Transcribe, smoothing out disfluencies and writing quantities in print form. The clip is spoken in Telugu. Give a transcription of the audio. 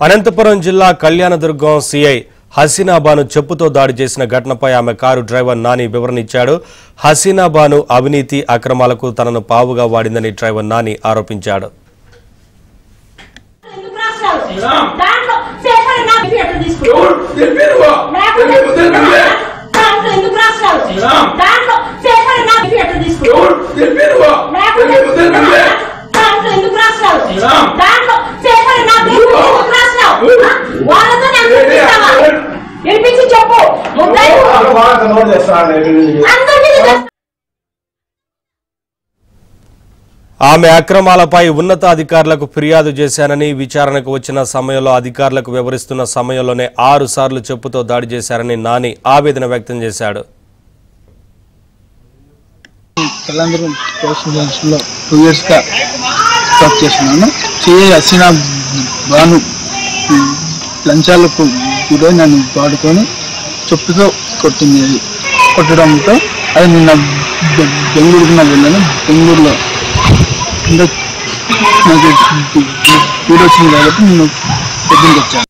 అనంతపురం జిల్లా కళ్యాణదుర్గం సిఐ హసీనాబాను చెప్పుతో దాడి చేసిన ఘటనపై ఆమె కారు డ్రైవర్ నాని వివరణ ఇచ్చాడు. హసీనాబాను అవినీతి అక్రమాలకు తనను పావుగా వాడిందని డ్రైవర్ నాని ఆరోపించాడు. ఆమె అక్రమాలపై ఉన్నతాధికారులకు ఫిర్యాదు చేశానని, విచారణకు వచ్చిన సమయంలో అధికారులకు వివరిస్తున్న సమయంలోనే 6 సార్లు చెప్పుతో దాడి చేశారని నాని ఆవేదన వ్యక్తం చేశాడు. కళ్యాణదుర్గం లో 2 years గా వర్క్ చేస్తున్నాను. సిఐ హసీనా బాను లంచాలకు గురై నన్ను వాడుకొని చెప్పుతో కొట్టడంతో అది నిన్న బెంగళూరుకు వెళ్ళాను. బెంగళూరులో నాకు వీడియో వచ్చింది కాబట్టి నేను పొద్దున్నకి వచ్చాను.